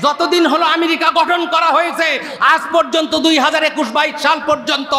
যতদিন হলো আমেরিকা গঠন করা হয়েছে আজ পর্যন্ত 2021-22 সাল পর্যন্ত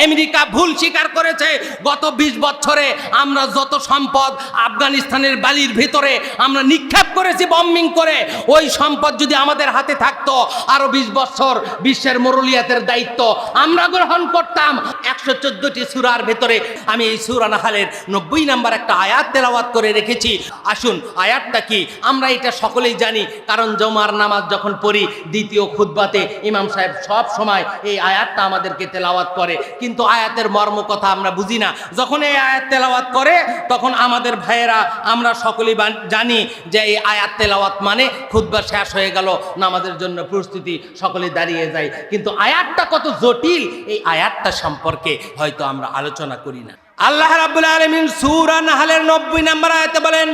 আমেরিকা ভুল স্বীকার করেছে। গত 20 বছরে আমরা যত সম্পদ আফগানিস্তানের বালির ভিতরে আমরা নিক্ষেপ করেছি বম্বিং করে, ওই সম্পদ যদি আমাদের হাতে থাকতো আরো 20 বছর বিশ্বের মরুলিয়াতের দায়িত্ব আমরা গ্রহণ করতাম। 114টি সূরার ভিতরে আমি এই সূরা নাহলের 90 নম্বর একটা আয়াত তেলাওয়াত করে রেখেছি। আসুন আয়াতটা কি আমরা এটা সকলেই জানি, কারণ জুমার নামাজ যখন পড়ি দ্বিতীয় খুতবাতে ইমাম সাহেব সব সময় এই আয়াতটা আমাদেরকে তেলাওয়াত করে, কিন্তু আয়াতের মর্ম কথা আমরা বুঝি না। যখন এই আয়াত তেলাওয়াত করে তখন আমাদের ভাইয়েরা আমরা সকলেই জানি যে এই আয়াত তেলাওয়াত মানে খুতবা শেষ হয়ে গেল, নামাজের জন্য প্রস্তুতি, সকলে দাঁড়িয়ে যায়। কিন্তু আয়াতটা কত জটিল এই আয়াতটা সম্পর্কে হয়তো আমরা আলোচনা করি না। আল্লাহ রাব্বুল আলামিন সূরা নাহলের 90 নম্বর আয়াতে বলেন,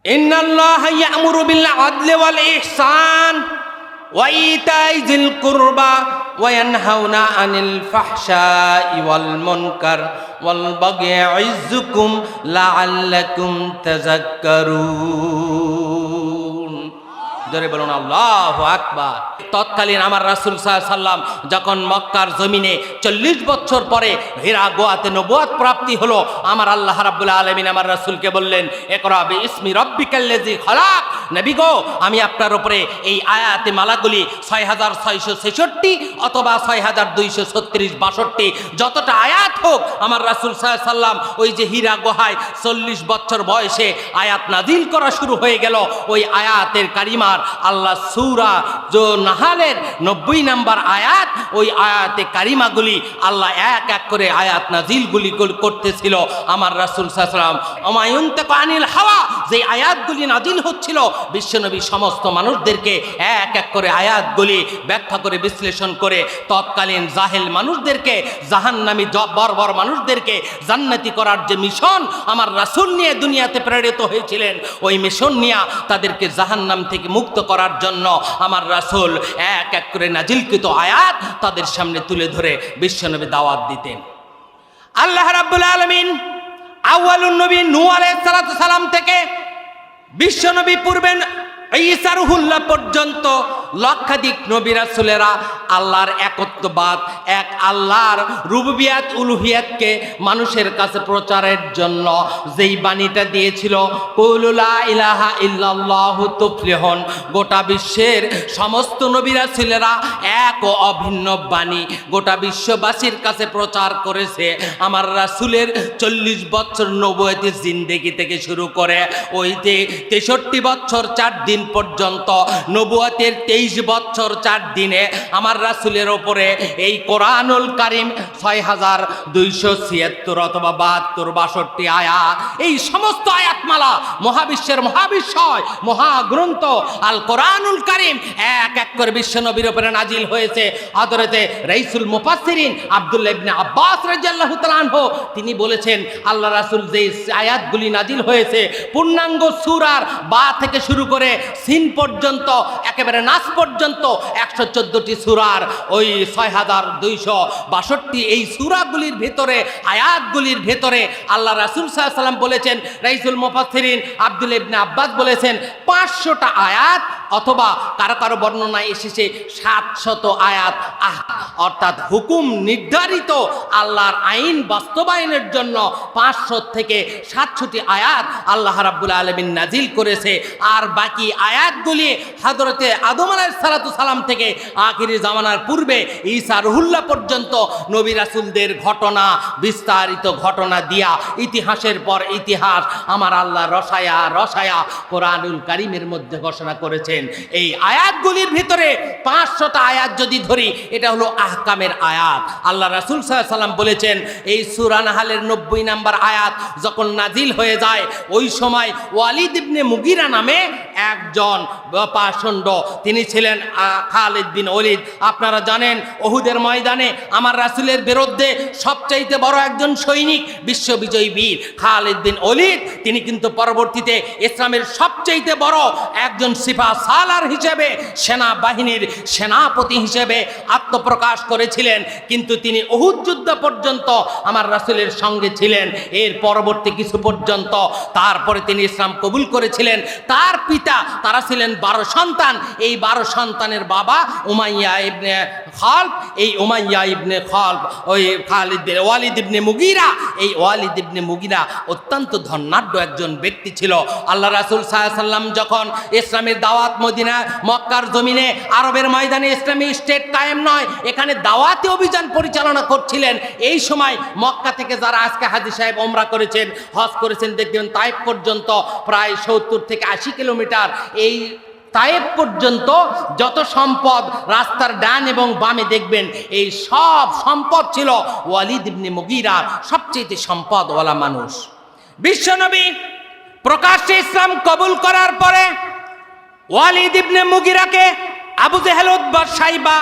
ইন্নাল্লাহা ইয়া'মুরু বিল আদলি ওয়াল ইহসান ওয়া ইতাই যিল কুরবা ওয়া ইয়ানহাউনা আনিল ফাহশাই ওয়াল মুনকার ওয়াল বাগি ইয়া'iযুকুম লাআল্লাকুম তাযাক্কারুন। জোরে বলুন আল্লাহু আকবার। তৎকালীন আমার রাসূল সাল্লাল্লাহু আলাইহি সাল্লাম যখন মক্কার জমিনে 40 বছর পরে হিরা গোয়াতে নবুয়ত প্রাপ্তি হলো, আমার আল্লাহ রাব্বুল আলামিন আমার রাসূলকে বললেন, ইকরা বিইসমি রাব্বিকাল্লাযী খালাক। নবী গো, আমি আপনার উপরে এই আয়াতে মালাগুলি 6666 অথবা 6236-62 যতটা আয়াত হোক, আমার রাসূল সাল্লাল্লাহু আলাইহি সাল্লাম ওই যে হীরা গুহায় 40 বছর বয়সে আয়াত নাজিল করা শুরু হয়ে গেল। ওই আয়াতের কারিমার আল্লাহ সূরা নাহলের 90 নম্বর আয়াত, ওই আয়াতে কারিমাগুলি আল্লাহ এক এক করে আয়াত নাজিলগুলি করতেছিল। আমার রাসূল সাল্লাল্লাহু আলাইহি ওয়াসাল্লাম আমায়ুনতাকু আনিল হাওয়া, যে আয়াতগুলি নাজিল হচ্ছিল বিশ্বনবী সমস্ত মানুষদেরকে এক এক করে আয়াতগুলি ব্যাখ্যা করে বিশ্লেষণ করে তৎকালীন জাহেল মানুষদেরকে, জাহান্নামী বর্বর মানুষদেরকে জান্নাতি করার যে মিশন আমার রাসূল নিয়ে দুনিয়াতে প্রেরিত হয়েছিলেন, ওই মিশন নিয়ে তাদেরকে জাহান্নাম থেকে মুক্ত করার জন্য আমার রাসূল এক এক করে নাজিলকৃত আয়াত তাদের সামনে তুলে ধরে বিশ্বনবী দাওয়াত দিতেন। আল্লাহ রাব্বুল আলামিন আউয়ালুন নবী নূহ আলাইহিস সালাতু সালাম থেকে বিশ্বনবী পূর্বের ঈসা রুহুল্লাহ পর্যন্ত লক্ষাধিক নবী রাসূলেরা আল্লাহর একত্ববাদ, এক আল্লাহর রুবুবিয়াত উলুহিয়াতকে মানুষের কাছে প্রচারের জন্য যেই বাণীটা দিয়েছিল, কুলু লা ইলাহা ইল্লাল্লাহু তুফলিহুন, গোটা বিশ্বের সমস্ত নবী রাসূলেরা এক ও অভিন্ন বাণী গোটা বিশ্ববাসীর কাছে প্রচার করেছে। আমার রাসূলের 40 বছর নবুয়তি জিন্দেগি থেকে শুরু করে ওই যে 63 বছর 4 দিন পর্যন্ত, নবুয়তের 23 বছর 4 দিনে আমার রাসূলের ওপরে এই কোরআনুল কারীম 6276 অথবা 72-62 আয়াত, এই সমস্ত আয়াতমালা মহাবিশ্বের মহাবিশ্বয় মহাগ্রন্থ আল কোরআনুল কারীম এক এক করে বিশ্বনবীর উপরে নাজিল হয়েছে। হযরতে রাইসুল মুফাসসিরিন আব্দুল্লাহ ইবনে আব্বাস রাদিয়াল্লাহু তাআলা আনহু তিনি বলেছেন, আল্লাহ রাসূল যে আয়াতগুলি নাজিল হয়েছে পূর্ণাঙ্গ সূরার বা থেকে শুরু করে সিন পর্যন্ত একেবারে নাস পর্যন্ত 114টি সূরার ওই 6262 এই সূরাগুলির ভিতরে আয়াতগুলির ভিতরে আল্লাহ রাসূল সাল্লাল্লাহু আলাইহি সাল্লাম বলেছেন, রাইসুল মুফাসসিরিন আব্দুল্লাহ ইবনে আব্বাস বলেছেন 500টা আয়াত অথবা কারো কারো বর্ণনায় এসেছে 700 আয়াত, অর্থাৎ হুকুম নির্ধারিত আল্লাহর আইন বাস্তবায়নের জন্য 500 থেকে 700টি আয়াত আল্লাহ রাব্বুল আলামিন নাজিল করেছে। আর বাকি আয়াতগুলি হযরতে আদম আলাইহিস সালাতু সালাম থেকে আখিরি জামানার পূর্বে ঈসা রুহুল্লাহ পর্যন্ত নবী রাসূলদের ঘটনা, বিস্তারিত ঘটনা দিয়া ইতিহাসের পর ইতিহাস আমার আল্লাহ রসায়া রসায়া কোরআনুল কারীমের মধ্যে ঘোষণা করেছেন। এই আয়াতগুলির ভিতরে 500টা আয়াত যদি ধরি, এটা হলো আহকামের আয়াত। আল্লাহ রাসূল সাল্লাল্লাহু আলাইহি সাল্লাম বলেছেন, এই সূরা নাহলের 90 নম্বর আয়াত যখন নাজিল হয়ে যায়, ওই সময় ওয়ালিদ ইবনে মুগিরা নামে একজন পাষণ্ড, তিনি ছিলেন খালিদ বিন ওলীদ। আপনারা জানেন উহুদের ময়দানে আমার রাসূলের বিরুদ্ধে সবচাইতে বড় একজন সৈনিক, বিশ্ববিজয়ী বীর খালিদ বিন ওলীদ, তিনি কিন্তু পরবর্তীতে ইসলামের সবচাইতে বড় একজন সিপাহ সালার হিসেবে, সেনাবাহিনীর সেনাপতি হিসেবে আত্মপ্রকাশ করেছিলেন। কিন্তু তিনি উহুদ যুদ্ধ পর্যন্ত আমার রাসূলের সঙ্গে ছিলেন, এর পরবর্তী কিছু পর্যন্ত। তারপরে তিনি ইসলাম কবুল করেছিলেন। তার পিতা পিতা, তারা ছিলেন 12 সন্তান। এই 12 সন্তানের বাবা উমাইয়া ইবনে খালব। এই উমাইয়া ইবনে খালব ওই ওয়ালিদ ইবনে মুগিরা, এই ওয়ালিদ ইবনে মুগিরা অত্যন্ত ধনাঢ্য একজন ব্যক্তি ছিল। আল্লাহ রাসূল সাল্লাল্লাহু আলাইহি ওয়াসাল্লাম যখন ইসলামের দাওয়াত মদিনা মক্কার জমিনে আরবের ময়দানে ইসলামী স্টেট কায়েম নয়, এখানে দাওয়াতি অভিযান পরিচালনা করছিলেন। এই সময় মক্কা থেকে যারা আজকে হাজী সাহেব ওমরা করেছেন, হজ করেছেন, দেখবেন তায়েফ পর্যন্ত প্রায় 70 থেকে 80 কিলোমিটার, এই তায়েফ পর্যন্ত যত সম্পদ রাস্তার ডান এবং বামে দেখবেন, এই সব সম্পদ ছিল ওয়ালিদ ইবনে মুগিরার। সবচেয়ে সম্পদওয়ালা মানুষ। বিশ্বনবী প্রকাশ্যে ইসলাম কবুল করার পরে ওয়ালিদ ইবনে মুগিরাকে আবু জেহেল, উতবা, শাইবা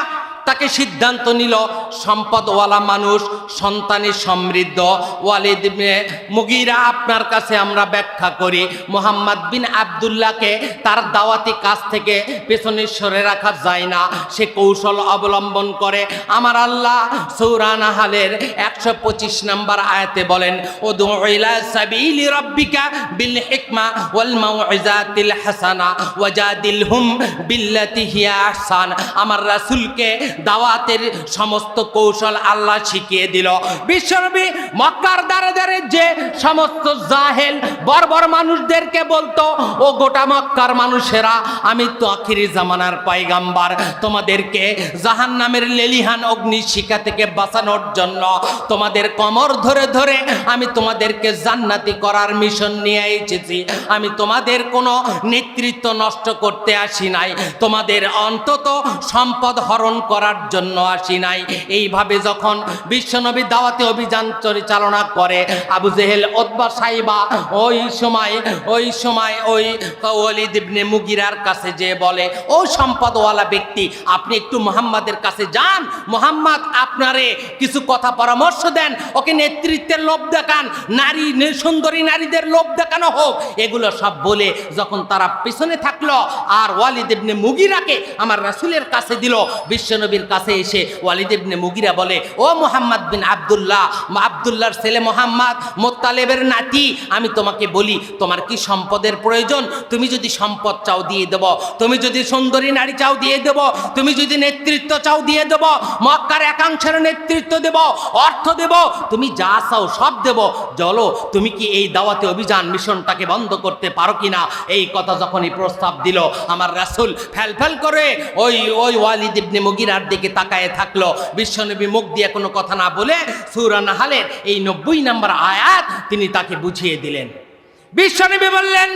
তাকে সিদ্ধান্ত নিল, সম্পদওয়ালা মানুষ, সন্তানে সমৃদ্ধ ওয়ালিদ ইবনে মুগিরা, আপনার কাছে আমরা ব্যাখ্যা করি মুহাম্মদ বিন আব্দুল্লাহকে তার দাওয়াতি কাজ থেকে পেছনে সরে রাখা যায় না। সে কৌশল অবলম্বন করে। আমার আল্লাহ সূরা নাহলের 125 নম্বর আয়াতে বলেন, উদউ ইলা সাবিলি রাব্বিকা বিল হিকমা ওয়াল মাউইজাতিল হাসানা ওয়াজাদিলহুম বিল্লাতি হিয়া আহসান। আমার রাসূলকে দাওয়াতের সমস্ত কৌশল আল্লাহ শিখিয়ে দিল। বিশ্বনবী মক্কার দ্বারে দ্বারে যে সমস্ত জাহেল বর্বর মানুষদেরকে বলতো, ও গোটা মক্কার মানুষেরা, আমি তো আখিরি জামানার পয়গাম্বার, তোমাদেরকে জাহান্নামের লেলিহান অগ্নি শিখা থেকে বাঁচানোর জন্য তোমাদের কমর ধরে ধরে আমি তোমাদেরকে জান্নাতি করার মিশন নিয়ে এসেছি। আমি তোমাদের কোনো নেতৃত্ব নষ্ট করতে আসি নাই, তোমাদের অন্তত সম্পদ হরণ করার জন্য আসি নাই। এইভাবে যখন বিশ্বনবী দাওয়াতি অভিযান পরিচালনা করে, আবু জেহেল, উতবা, শাইবা ওই সময় ওই ওয়ালিদ ইবনে মুগিরার কাছে যে বলে, ও সম্পদওয়ালা ব্যক্তি, আপনি একটু মুহাম্মাদের কাছে যান, মুহাম্মদ আপনারে কিছু কথা পরামর্শ দেন, ওকে নেতৃত্বের লোভ দেখান, নারী সুন্দরী নারীদের লোভ দেখানো হোক। এগুলো সব বলে যখন তারা পিছনে থাকলো আর ওয়ালিদ ইবনে মুগিরাকে আমার রাসূলের কাছে দিল, বিশ্বনবীর কাছে এসে ওয়ালিদ ইবনে মুগিরা বলে, ও মুহাম্মদ বিন আব্দুল্লাহ, আব্দুল্লাহর ছেলে মুহাম্মদ, মুত্তালিবের নাতি, আমি তোমাকে বলি, তোমার কি সম্পদের প্রয়োজন? তুমি যদি সম্পদ চাও দিয়ে দেব, তুমি যদি সুন্দরী নারী চাও দিয়ে দেব, তুমি যদি নেতৃত্ব চাও দিয়ে দেব, মক্কার একাংশের নেতৃত্ব দেব, অর্থ দেব, তুমি যা চাও সব দেব। চলো, তুমি কি এই দাওয়াতি অভিযান মিশনটাকে বন্ধ করতে পারো কিনা? এই কথা যখনই প্রস্তাব দিল, আমার রাসূল ফ্যাল করে ওই ওয়ালিদ ইবনে মুগিরার দিকে তাকায় থাকলো। বিশ্বনবী মুখ দিয়ে কোনো কথা না বলে সূরা নাহলের এই 90 নম্বর আয়াত তিনি তাকে বুঝিয়ে দিলেন। বিশ্বনবী বললেন,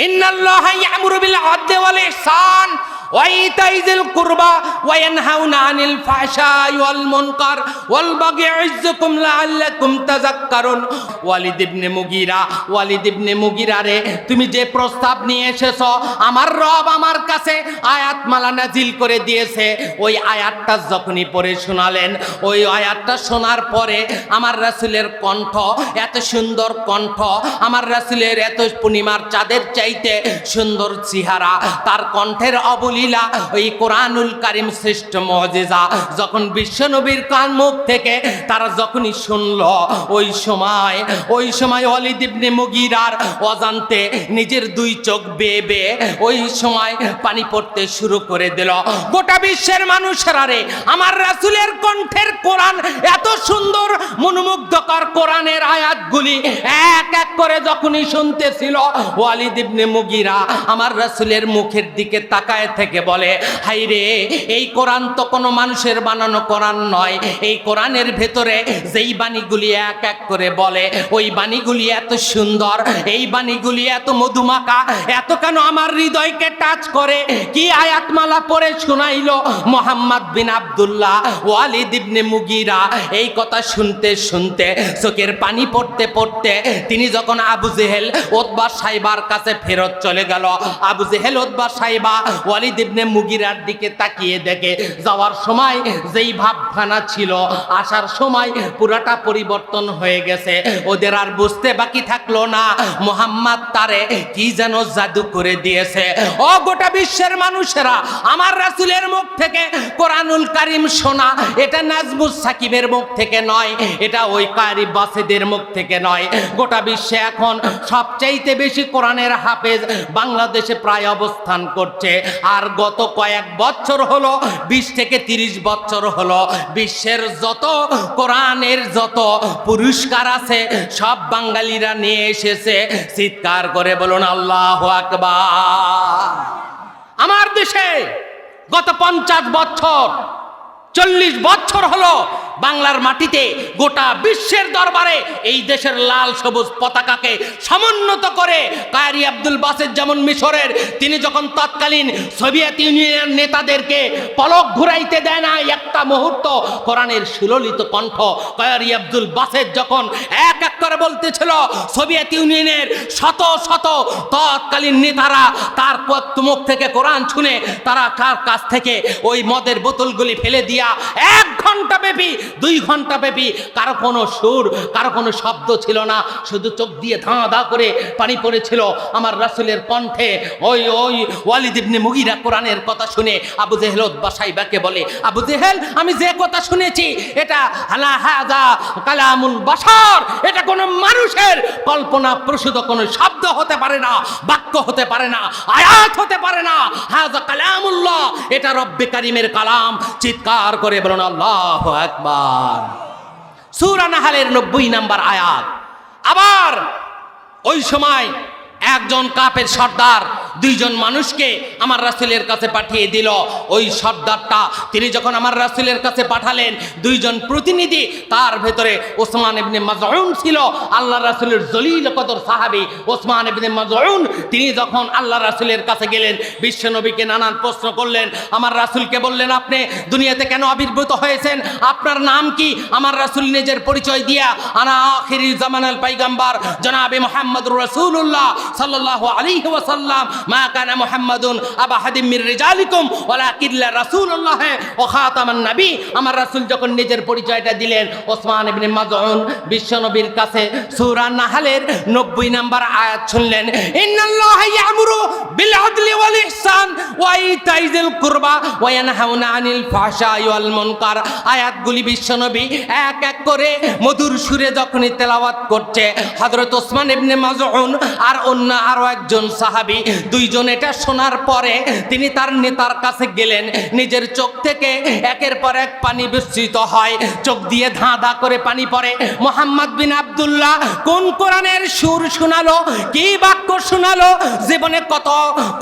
ইন্নাল্লাহা ইয়া'মুরু বিল আদলি ওয়াল ইহসান ওয়া ইতাই যিল কুরবা ওয়া ইয়ানহাউনা আনিল ফাহশাই ওয়াল মুনকার ওয়াল বাগি ইয়া'ইযুকুম লাআল্লাকুম তাযাক্কারুন। ওয়ালিদ ইবনে মুগিরা রে, তুমি যে প্রস্তাব নিয়ে এসেছো, আমার রব আমার কাছে আয়াতমালা নাজিল করে দিয়েছে। ওই আয়াতটা যখনই পড়ে শোনালেন, ওই আয়াতটা শোনার পরে আমার রাসূলের কণ্ঠ, এত সুন্দর কণ্ঠ, আমার রাসূলের এত পূর্ণিমার চাঁদের চাইতে সুন্দর চেহারা, তার কণ্ঠের অবলীলা, ওই কোরআনুল কারীম শ্রেষ্ঠ মুজিজা যখন বিশ্বনবীর কান মুখ থেকে তারা যখনই শুনল, ওই সময় ওয়ালিদ ইবনে মুগিরার অজান্তে নিজের 2 চোখ বেয়ে বেয়ে ওই সময় পানি পড়তে শুরু করে দিল। গোটা বিশ্বের মানুষেরা রে, আমার রাসূলের কণ্ঠের কোরআন এত সুন্দর মনোমুগ্ধকর কোরআনের আয়াতগুলি এক এক করে যখনই শুনতেছিল, ওয়ালিদ ইবনে মুগিরা আমার রাসূলের মুখের দিকে তাকায় থেকে বলে, হাই রে, এই কোরআন তো কোনো মানুষের বানানো কোরআন নয়। এই কোরআনের ভেতরে যেই বাণীগুলি এক এক করে বলে, ওই বাণীগুলি এত সুন্দর, এই বাণীগুলি এত মধুমাখা, এত কেন আমার হৃদয়কে টাচ করে। কি আয়াতমালা পড়ে শোনাইলো মুহাম্মদ বিন আব্দুল্লাহ ওয়ালিদ ইবনে মুগিরা। এই কথা শুনতে শুনতে চোখের পানি পড়তে পড়তে তিনি যখন আবু জেহেল, উতবা, শাইবার কাছে ফেরত চলে গেল, আবু জেহেল, উতবা, শাইবা ওয়ালিদ ইবনে মুগিরার দিকে তাকিয়ে দেখে যাওয়ার সময় যেই ভাবখানা ছিল আসার সময় পুরাটা পরিবর্তন হয়ে গেছে। ওদের আর বুঝতে বাকি থাকলো না মুহাম্মদ তারে কি যেন জাদু করে দিয়েছে। ও গোটা বিশ্বের মানুষেরা, আমার রাসূলের মুখ থেকে কোরআনুল কারীম শোনা এটা নাজমুস সাকিবের মুখ থেকে নয়, এটা ওই কারি বাসেদের মুখ থেকে নয়। গোটা বিশ্বে এখন সবচাইতে বেশি কোরআনের হাফেজ বাংলাদেশে প্রায় অবস্থান করছে। আর গত কয়েক বছর হলো, 20 থেকে 30 বছর হলো, বিশ্বের যত কোরআনের যত পুরস্কার আছে সব বাঙালিরা নিয়ে এসেছে। চিৎকার করে বলুন আল্লাহু আকবার। আমার দেশে গত 50 বছর 40 বছর হলো বাংলার মাটিতে গোটা বিশ্বের দরবারে এই দেশের লাল সবুজ পতাকাকে সমুন্নত করে কারি আব্দুল বাসেত যেমন মিশরের, তিনি যখন তৎকালীন সোভিয়েত ইউনিয়নের নেতাদেরকে পলক ঘুরাইতে দেয় না একটা মুহূর্ত, কোরআনের সুললিত কণ্ঠ কারি আব্দুল বাসেত যখন এক এক করে বলতেছিল, সোভিয়েত ইউনিয়নের শত শত তৎকালীন নেতারা তার মুখ থেকে কোরআন শুনে তারা তার কাছ থেকে ওই মদের বোতলগুলি ফেলে দিয়া 1 ঘন্টা ব্যাপী 2 ঘন্টা ব্যাপী কারো কোনো সুর কারো কোনো শব্দ ছিল না, শুধু চোখ দিয়ে ধাঁ ধাঁ করে পানি পড়েছিল আমার রাসূলের কণ্ঠে। ওই ওয়ালিদ ইবনে মুগিরা কোরআনের কথা শুনে আবু জেহেল উতবা সাইবাকে বলে, আবু জেহেল আমি যে কথা শুনেছি এটা হালা হাযা কালামুল বাশার, এটা কোনো মানুষের কল্পনা প্রসূত কোনো শব্দ হতে পারে না, বাক্য হতে পারে না, আয়াত হতে পারে না, হাযা কালামুল্লাহ, এটা রব্বে কারীমের কালাম। চিৎকার করে বলুন আল্লাহু আকবার। সূরা নাহলের 90 নম্বর আয়াত। আবার ওই সময় একজন কাফের সর্দার 2 জন মানুষকে আমার রাসূলের কাছে পাঠিয়ে দিল। ওই সর্দারটা তিনি যখন আমার রাসূলের কাছে পাঠালেন 2 জন প্রতিনিধি, তার ভেতরে ওসমান ইবনে মাজউন ছিল, আল্লাহ রাসূলের জলিল কদর সাহাবী ওসমান ইবনে মাজউন। তিনি যখন আল্লাহ রাসূলের কাছে গেলেন, বিশ্ব নবীকে নানান প্রশ্ন করলেন, আমার রাসূলকে বললেন আপনি দুনিয়াতে কেন আবির্ভূত হয়েছেন, আপনার নাম কি? আমার রাসূল নিজের পরিচয় দিয়া আনা আখিরি জামানাল পয়গম্বর জনাবে মুহাম্মদুর রাসূলুল্লাহ সাল্লাল্লাহু আলাইহি ওয়াসাল্লাম মা কানা মুহাম্মাদুন আবা হাদিম মির রিজালিকুম ওয়ালাকিন রাসূলুল্লাহ ওয়া খাতামান নবী। আমার রাসূল যখন নিজের পরিচয়টা দিলেন ওসমান ইবনে মাজউন বিশ্বনবীর কাছে সূরা নাহলের 90 নম্বর আয়াত শুনলেন, ইন্নাল্লাহা ইয়ামুরু বিল আদলি ওয়াল ইহসান ওয়া ইতাইজিল কুরবা ওয়া ইয়ানহাউনা আনিল ফাহশাই ওয়াল মুনকার। আয়াতগুলি বিশ্বনবী এক এক করে মধুর সুরে যখনই তেলাওয়াত করছে, হযরত ওসমান ইবনে মাজউন আর আরো একজন সাহাবী 2 জন এটা শোনার পরে তিনি তার নেতার কাছে গেলেন। নিজের চোখ থেকে একের পর এক পানি বিস্তৃত হয়, চোখ দিয়ে ধাঁ ধাঁ করে পানি পড়ে। মুহাম্মদ বিন আব্দুল্লাহ কোন কোরআনের সুর শোনালো, কি বাক্য শোনালো, জীবনে কত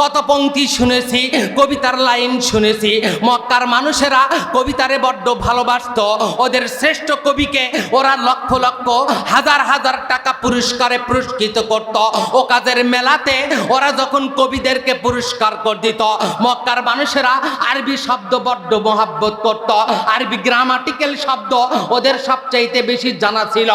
কত পংক্তি শুনেছি, কবিতার লাইন শুনেছি। মক্কার মানুষেরা কবিতারে বড্ড ভালোবাসতো, ওদের শ্রেষ্ঠ কবিকে ওরা লক্ষ লক্ষ হাজার হাজার টাকা পুরস্কারে পুরস্কৃত করত। ও কাজের মেলাতে ওরা যখন কবিদেরকে পুরস্কার করে দিত, মক্কার মানুষেরা আরবি শব্দ বড্ড মহাব্বত করত, আরবি গ্রামাটিক্যাল শব্দ ওদের সবচাইতে বেশি জানা ছিল।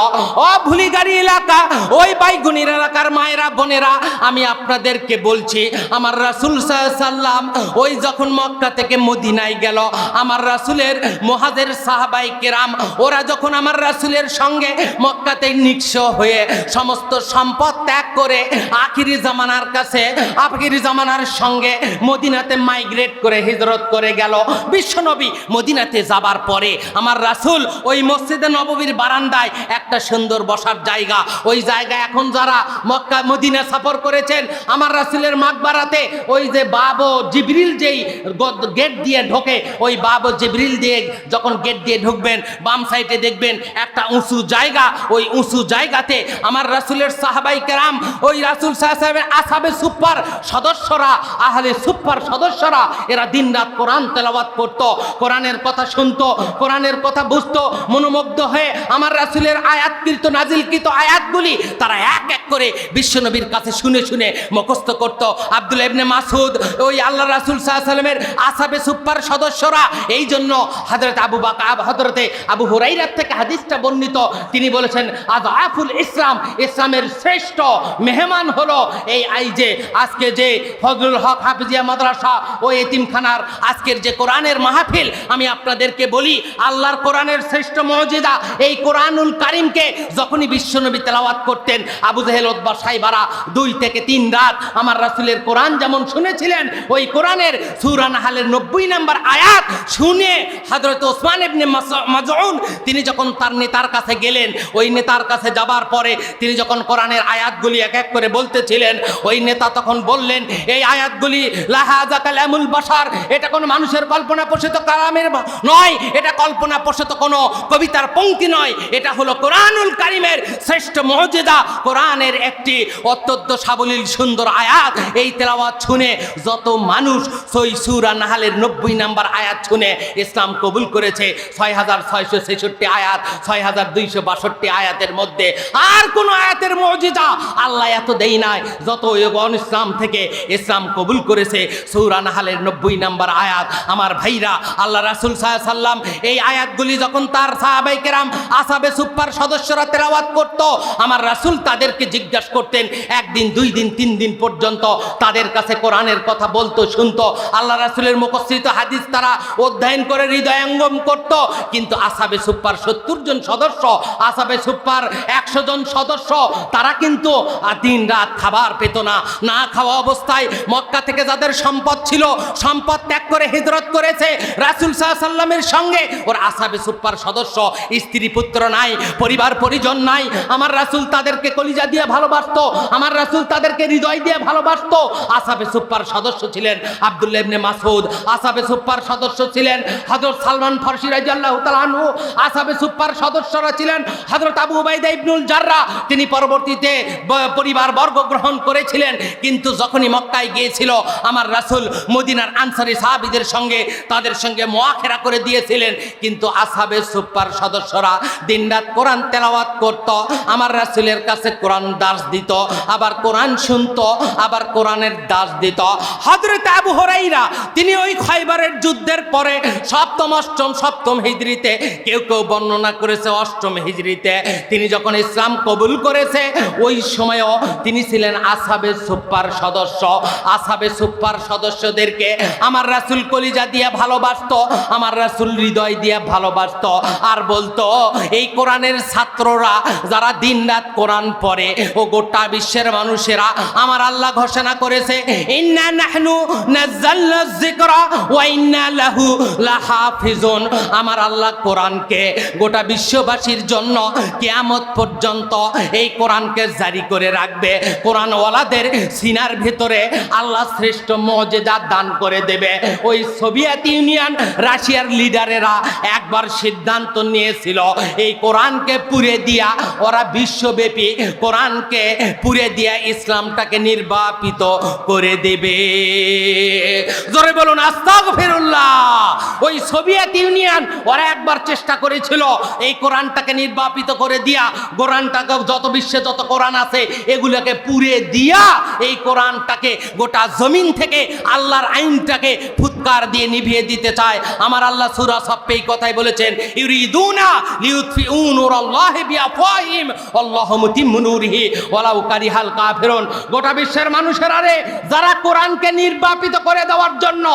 ও ভুলিগাড়ি এলাকা, ওই বাইগুনির এলাকার মায়েরা বোনেরা, আমি আপনাদেরকে বলছি আমার রাসূল সাল্লাল্লাহু আলাইহি সাল্লাম ওই যখন মক্কা থেকে মদিনায় গেল, আমার রাসূলের মুহাজির সাহাবায়ে কেরাম ওরা যখন আমার রাসূলের সঙ্গে মক্কাতে নিঃস্ব হয়ে সমস্ত সম্পদ ত্যাগ করে আখিরি জামানার কাছে আখিরি জামানার সঙ্গে মদিনাতে মাইগ্রেট করে হিজরত করে গেল। বিশ্বনবী মদিনাতে যাবার পরে আমার রাসূল ওই মসজিদে নববীর বারান্দায় একটা সুন্দর বসার জায়গা, ওই জায়গায় এখন যারা মক্কা মদিনা সফর করেছেন আমার রাসূলের মাকবারাতে ওই যে বাবু জিবরিল যেই গেট দিয়ে ঢোকে, ওই বাবু জিবরিল দিয়ে যখন গেট দিয়ে ঢুকবেন বাম সাইডে দেখবেন একটা উঁচু জায়গা, ওই উঁচু জায়গাতে আমার রাসূলের সাহাবায়ে কেরাম ওই রাসূল সাল্লাল্লাহু আলাইহি ওয়াসাল্লামের আসহাবে সুফার সদস্যরা আহলে সুফার সদস্যরা এরা দিনরাত কোরআন তেলাওয়াত করত, কোরআনের কথা শুনতো, কোরআনের কথা বুঝতো, মনোমুগ্ধ হয়ে আমার রাসূলের আয়াতকৃত নাজিলকৃত আয়াতগুলি তারা এক এক করে বিশ্বনবীর কাছে শুনে শুনে মুখস্থ করত। আব্দুল্লাহ ইবনে মাসউদ ওই আল্লাহ রাসূল সাল্লাল্লাহু আলাইহি ওয়াসাল্লামের আসহাবে সুফার সদস্যরা, এই জন্য হযরত আবু বকর হযরতে আবু হুরায়রা থেকে হাদিসটা বর্ণিত, তিনি বলেছেন আযআফুল ইসলাম, ইসলামের শ্রেষ্ঠ মেহমান হলো এই যে আজকে যে ফজলুল হক হাফিজিয়া মাদ্রাসা ও এতিমখানার আজকের যে কোরআনের মাহফিল, আমি আপনাদেরকে বলি আল্লাহর কোরআনের শ্রেষ্ঠ মুজিজা এই কোরআনুল কারীমকে যখনই বিশ্বনবী তেলাওয়াত করতেন, আবু জেহেল উতবা সাইবারা 2 থেকে 3 রাত আমার রাসূলের কোরআন যেমন শুনেছিলেন, ওই কোরআনের সূরা নাহলের 90 নম্বর আয়াত শুনে হযরত ওসমান ইবনে মাজউন তিনি যখন তার নেতার কাছে গেলেন, ওই নেতার কাছে যাবার পরে তিনি যখন কোরআনের আয়াতগুলি এক এক করে বলতেছিলেন, ওই নেতা তখন বললেন এই আয়াতগুলি লাহাযা কালামুল বাশার, এটা কোনো মানুষের কল্পনা প্রসূত কালামের নয়, এটা কল্পনা প্রসূত কোনো কবিতার পংক্তি নয়, এটা হলো কোরআনুল কারীমের শ্রেষ্ঠ মুজিজা, কোরআনের একটি অত্যন্ত সাবলীল সুন্দর আয়াত। এই তেলাওয়াত শুনে যত মানুষ সূরা নাহলের 90 নম্বর আয়াত শুনে ইসলাম কবুল করেছে, 6666 আয়াত, 6262 আয়াতের মধ্যে আর কোন আয়াতের মুজিজা আল্লাহ এত দেই নাই যত ইসলাম থেকে ইসলাম কবুল করেছে সূরা নাহলের 90 নম্বর আয়াত। আমার ভাইরা, আল্লাহ রাসূল সাল্লাল্লাহু আলাইহি সাল্লাম এই আয়াতগুলি যখন তার সাহাবায়ে কেরাম আসহাবে সুফফার সদস্যরা তেলাওয়াত করত, আমার রাসূল তাদেরকে জিজ্ঞাসা করতেন, 1 দিন 2 দিন 3 দিন পর্যন্ত তাদের কাছে কোরআনের কথা বলতো, শুনতো, আল্লাহ রাসূলের মুখস্থিত হাদিস তারা অধ্যয়ন করে হৃদয়ঙ্গম করত। কিন্তু আসহাবে সুফফার 70 জন সদস্য, আসহাবে সুফফার 100 জন সদস্য, তারা কিন্তু দিন রাত খাবার পেত না, না খাওয়া অবস্থায় মক্কা থেকে যাদের সম্পদ ছিল সম্পদ ত্যাগ করে হিজরত করেছে রাসূল সাল্লাল্লাহু আলাইহি সাল্লামের সঙ্গে। ওর আসহাবে সুফফার সদস্য, স্ত্রী পুত্র নাই, পরিবার পরিজন নাই, আমার রাসূল তাদেরকে কলিজা দিয়ে ভালোবাসতো, আমার রাসূল তাদেরকে হৃদয় দিয়ে ভালোবাসতো। আসহাবে সুফফার সদস্য ছিলেন আব্দুল্লাহ ইবনে মাসউদ, আসহাবে সুফফার সদস্য ছিলেন হযরত সালমান ফারসি রাদিয়াল্লাহু তাআলা আনহু, আসহাবে সুফফার সদস্যরা ছিলেন হযরত আবু উবাইদা ইবনুল জাররাহ, তিনি পরবর্তীতে পরিবার বর্গ গ্রহণ করেছিলেন। কিন্তু যখনই মক্কায় গিয়েছিল আমার রাসূল মদিনার আনসারী সাহাবীদের সঙ্গে তাদের সঙ্গে মুআখেরা করে দিয়েছিলেন। কিন্তু আসহাবে সুফফার সদস্যরা দিনরাত কোরআন তেলাওয়াত করত, আমার রাসূলের কাছে কোরআন দাস দিত, আবার কোরআন শুনতো, আবার কোরআনের দাস দিত। হযরত আবু হুরায়রা তিনি ওই খয়বরের যুদ্ধের পরে সপ্তম হিজরিতে, কেউ কেউ বর্ণনা করেছে 8ম হিজরিতে, তিনি যখন ইসলাম কবুল করেছে ওই সময়ও তিনি ছিলেন আসহাবে সুফফার সদস্য। আসহাবে সুফফার সদস্যদেরকে আমার রাসূল কলিজা দিয়ে ভালোবাসতো, আমার রাসূল হৃদয় দিয়ে ভালোবাসতো, আর বলতো এই কোরআনের ছাত্ররা যারা দিনরাত কোরআন পড়ে ও গোটা বিশ্বের মানুষেরা, আমার আল্লাহ ঘোষণা করেছে ইন্না নাহনু নাযালনা যিকরা ওয়া ইন্না লাহু লাহাফিজুন, আমার আল্লাহ কোরআনকে গোটা বিশ্ববাসীর জন্য কিয়ামত পর্যন্ত এই কোরআনকে জারি করে রাখবে। কোরআনওয়ালাদের সিনার ভিতরে আল্লাহ শ্রেষ্ঠ মুজিজা দান করে দেবে। ওই সোভিয়েত ইউনিয়ন রাশিয়ার লিডারেরা একবার সিদ্ধান্ত নিয়েছিল এই কোরআনকে পুড়ে দিয়া ওরা বিশ্বব্যাপী কোরআনকে পুড়ে দিয়া ইসলামটাকে নির্বাপিত করে দেবে। জোরে বলুন আস্তাগফিরুল্লাহ। ওই সোভিয়েত ইউনিয়ন ওরা একবার চেষ্টা করেছিল এই কোরআনটাকে নির্বাপিত করে দিয়া, কোরআনটাকে যত বিশ্বে যত কোরআন আছে এগুলোকে পুড়ে দিয়া এই কোরআনটাকে গোটা জমিন থেকে আল্লাহর আইনটাকে ফুৎকার দিয়ে নিভিয়ে দিতে চায়। আমার আল্লাহ সূরা সাফে এই কথাই বলেছেন, ইউরিদুনা লিউতফিউ নূরাল্লাহি বিআফওয়াহিম আল্লাহু মুতিম্মু নূরিহি ওয়ালাউ কারিহাল কাফিরুন। গোটা বিশ্বের মানুষেরা রে, যারা কোরআনকে নির্বাপিত করে দেওয়ার জন্য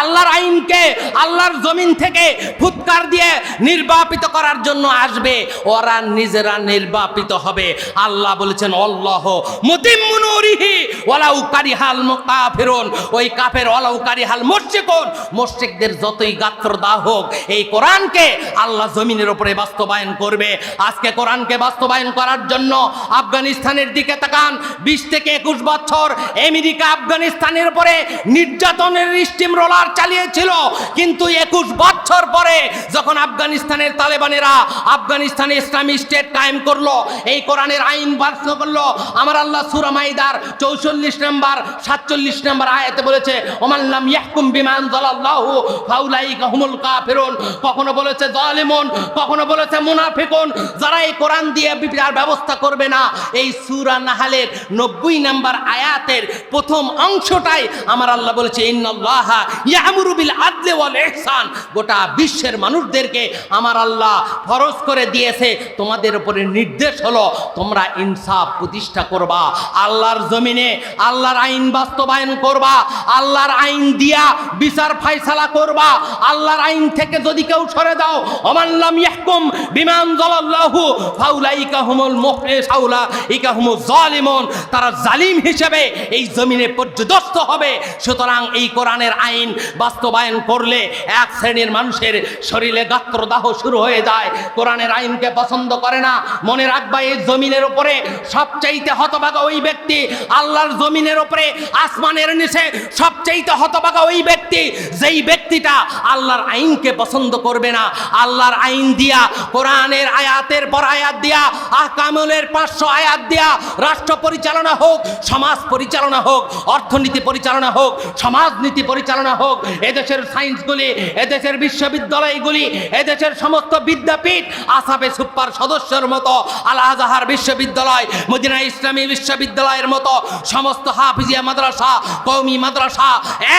আল্লাহর আইনকে আল্লাহর জমিন থেকে ফুৎকার দিয়ে নির্বাপিত করার জন্য আসবে, ওরা নিজেরা নির্বাপিত হবে। আল্লাহ বলেছেন আল্লাহু মুতিম্মু নূরিহি ওয়ালাউ কারিহাল কাফিরুন। ওই কাফের ওয়ালাউ কারিহাল মুশরিকুন, মুশরিকদের যতই গাত্র দাহ হোক এই কোরআনকে আল্লাহ জমিনের উপরে বাস্তবায়ন করবে। আজকে কোরআনকে বাস্তবায়ন করার জন্য আফগানিস্তানের দিকে তাকান। 20 থেকে 21 বছর আমেরিকা আফগানিস্তানের উপরে নির্যাতনের স্টিম রোলার চালিয়েছিল, কিন্তু 21 বছর পরে যখন আফগানিস্তানের তালেবানেরা আফগানিস্তানে ইসলামী স্টেট কায়েম করলো, এই কোরআনের আইন বাস্তব করলো, আমার আল্লাহ সূরা মাইদার 44 নম্বর 47 নম্বর আয়াতে বলেছে ওমান লাম ইয়াহকুম বিমা আনজালাল্লাহু ফাউলাইকা হুমুল কাফিরুন। কখনো বলেছে জালিমুন, কখনো বলেছে মুনাফিকুন, যারা এই কোরআন দিয়ে বিচার ব্যবস্থা করবে না। এই সূরা নাহলের 90 নম্বর আয়াতের প্রথম অংশটাই আমার আল্লাহ বলেছে ইন্নাল্লাহা ইয়ামুরু বিল আদলি ওয়াল ইহসান। বিধান গোটা বিশ্বের মানুষদেরকে আমার আল্লাহ ফরজ করে দিয়েছে। তোমাদের উপরে নির্দেশ হলো তোমরা ইনসাফ প্রতিষ্ঠা করবা, আল্লাহর জমিনে আল্লাহর আইন বাস্তবায়ন করবা, আল্লাহর আইন দিয়া বিচার ফায়সালা করবা। আল্লাহর আইন থেকে যদি কেউ সরে দাও, ওমান লাম ইয়াহকুম বিমা আনজালাল্লাহু ফাউলাইকা হুমুল মুফলিহুনা হুমুজ জালিমুন, তারা জালিম হিসেবে এই জমিনে পর্যদস্ত হবে। সুতরাং এই কোরআনের আইন বাস্তবায়ন করলে এক শ্রেণীর মানুষের শরীরে গাত্রদাহ শুরু হয়ে যায়, কোরআনের আইনকে পছন্দ করে না। মনে রাখবা, এই জমিনের উপরে সবচাইতে হতভাগা ওই ব্যক্তি, আল্লাহর জমিনের উপরে আসমানের নিচে সবচাইতে হতভাগা ওই ব্যক্তি যেই ব্যক্তিটা আল্লাহর আইনকে পছন্দ করবে না। আল্লাহর আইন দিয়া, কোরআনের আয়াতের পর আয়াত দিয়া, আহকামুলের 500 আয়াত দিয়া রাষ্ট্র পরিচালনা হোক, সমাজ পরিচালনা হোক, অর্থনীতি পরিচালনা হোক, সমাজনীতি পরিচালনা হোক, এদেশের সায়েন্সগুলি, এদেশের বিশ্ববিদ্যালয়গুলি, এদেশের সমস্ত বিদ্যাপীঠ আসাবে সুপার সদস্যের মতো, আল আজহার বিশ্ববিদ্যালয়, মদিনা ইসলামী বিশ্ববিদ্যালয়ের মতো সমস্ত হাফিজিয়া মাদ্রাসা, কওমি মাদ্রাসা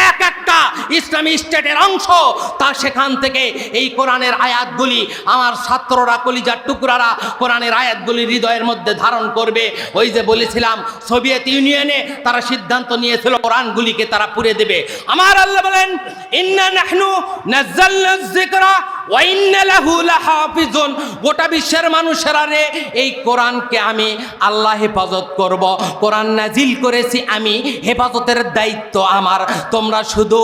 এক একটা ইসলামী স্টেটের অংশ। তা সেখান থেকে এই কোরআনের আয়াতগুলি আমার ছাত্ররা, কলিজার টুকরারা কোরআনের আয়াতগুলি হৃদয়ের মধ্যে ধারণ করবে। ওই যে বলেছিলাম, সোভিয়েত ইউনিয়নে তারা সিদ্ধান্ত নিয়েছিল কোরআনগুলিকে তারা পুড়ে দেবে। আমার আল্লাহ বলেন, ইন্না নাহনু নাযালনা যিকরা ওয়া ইন্না লাহু লাহাফিজুন, গোটা বিশ্বের মানুষেরা রে, এই কোরআনকে আমি আল্লাহ হেফাজত করব। কোরআন নাজিল করেছি আমি, হেফাজতের দায়িত্ব আমার। তোমরা শুধু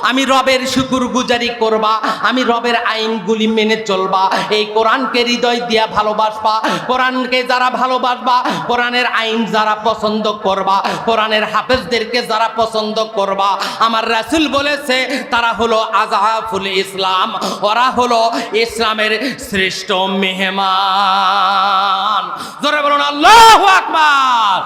আমি রবের শুকরগুজারি করবা, আমি রবের আইনগুলি মেনে চলবা, এই কোরআনকে হৃদয় দিয়া ভালোবাসবা। কোরআনকে যারা ভালোবাসবা, কোরআনের আইন যারা পছন্দ করবা, কোরআনের হাফেজদেরকে যারা পছন্দ করবা, আমার রাসূল বলেছে তারা হলো আজহাফুল ইসলাম, ওরা হলো ইসলামের শ্রেষ্ঠ মেহমান। জোরে বলুন আল্লাহু আকবার।